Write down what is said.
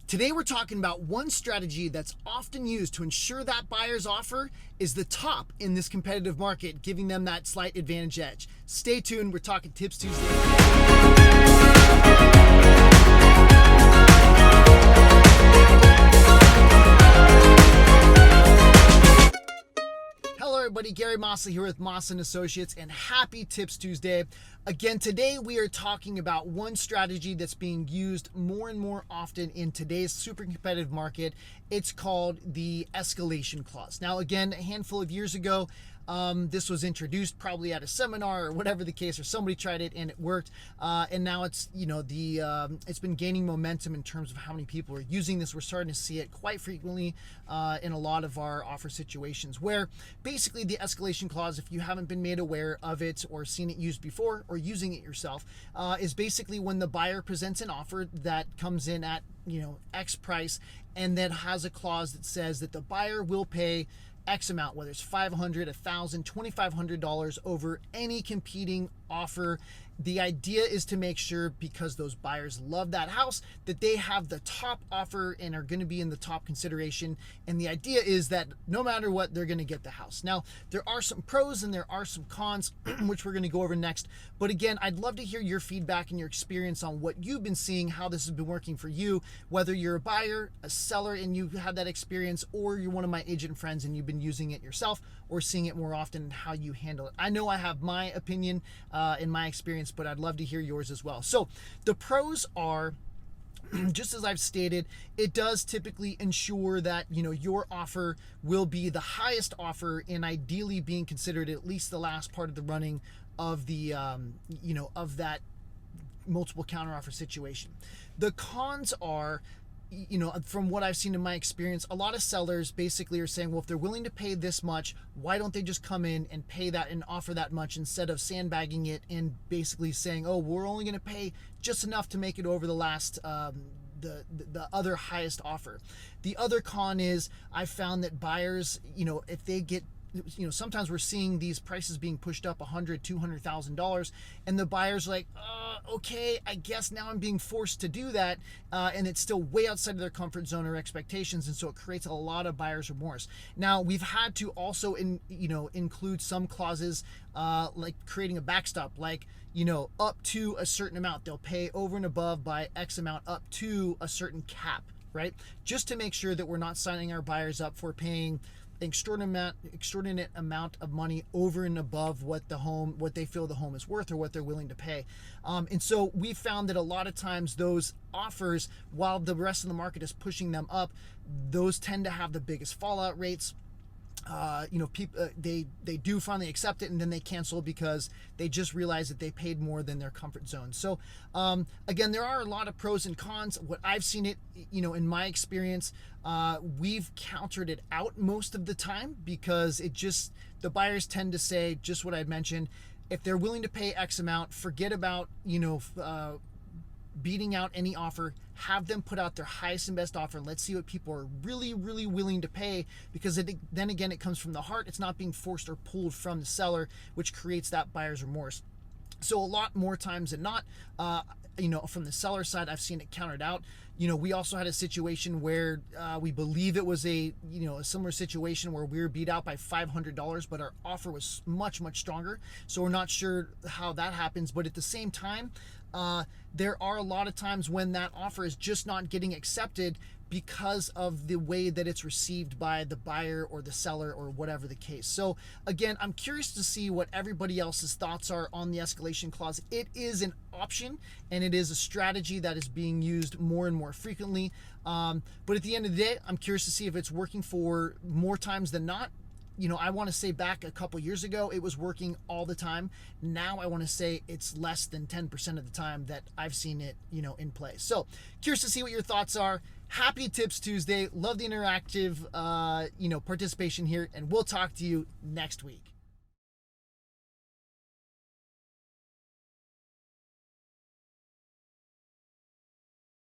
Today we're talking about one strategy that's often used to ensure that buyer's offer is the top in this competitive market, giving them that slight advantage edge. Stay tuned, we're talking Tips Tuesday. Hello everybody, Gary Massa here with Massa & Associates, and happy Tips Tuesday. Again, today we are talking about one strategy that's being used more and more often in today's super competitive market. It's called the escalation clause. Now again, a handful of years ago, this was introduced probably at a seminar or whatever the case, or somebody tried it and it worked. And now it's, it's been gaining momentum in terms of how many people are using this. We're starting to see it quite frequently in a lot of our offer situations, where basically the escalation clause, if you haven't been made aware of it or seen it used before or using it yourself, is basically when the buyer presents an offer that comes in at, X price, and then has a clause that says that the buyer will pay X amount, whether it's $500, $1,000, $2,500 over any competing offer. The idea is to make sure, because those buyers love that house, that they have the top offer and are going to be in the top consideration. And the idea is that no matter what, they're going to get the house. Now, there are some pros and there are some cons, which we're going to go over next. But again, I'd love to hear your feedback and your experience on what you've been seeing, how this has been working for you, whether you're a buyer, a seller, and you've had that experience, or you're one of my agent friends and you've been using it yourself or seeing it more often, and how you handle it. I know I have my opinion in my experience, but I'd love to hear yours as well. So the pros are, just as I've stated, it does typically ensure that your offer will be the highest offer, and ideally being considered at least the last part of the running of the of that multiple counteroffer situation. The cons are, from what I've seen in my experience, a lot of sellers basically are saying, well, if they're willing to pay this much, why don't they just come in and pay that and offer that much, instead of sandbagging it and basically saying, oh, we're only going to pay just enough to make it over the last the other highest offer. The other con is, I found that buyers, if they get, sometimes we're seeing these prices being pushed up $100,000, $200,000, and the buyer's like, okay, I guess now I'm being forced to do that, and it's still way outside of their comfort zone or expectations, and so it creates a lot of buyer's remorse. Now, we've had to also include some clauses, like creating a backstop, like up to a certain amount, they'll pay over and above by X amount up to a certain cap, right? Just to make sure that we're not signing our buyers up for paying extraordinate amount of money over and above what they feel the home is worth, or what they're willing to pay. And so we found that a lot of times those offers, while the rest of the market is pushing them up, those tend to have the biggest fallout rates. People they do finally accept it, and then they cancel because they just realize that they paid more than their comfort zone. So again, there are a lot of pros and cons. What I've seen it, in my experience, we've countered it out most of the time, because the buyers tend to say just what I'd mentioned. If they're willing to pay X amount, forget about beating out any offer. Have them put out their highest and best offer, and let's see what people are really, really willing to pay, because then again, it comes from the heart. It's not being forced or pulled from the seller, which creates that buyer's remorse. So a lot more times than not, from the seller side, I've seen it countered out. We also had a situation where we believe it was a similar situation where we were beat out by $500, but our offer was much, much stronger. So we're not sure how that happens. But at the same time, there are a lot of times when that offer is just not getting accepted because of the way that it's received by the buyer or the seller, or whatever the case. So again, I'm curious to see what everybody else's thoughts are on the escalation clause. It is an option, and it is a strategy that is being used more and more frequently. But at the end of the day, I'm curious to see if it's working for more times than not. I want to say back a couple years ago, it was working all the time. Now I want to say it's less than 10% of the time that I've seen it, in play. So curious to see what your thoughts are. Happy Tips Tuesday. Love the interactive, participation here, and we'll talk to you next week.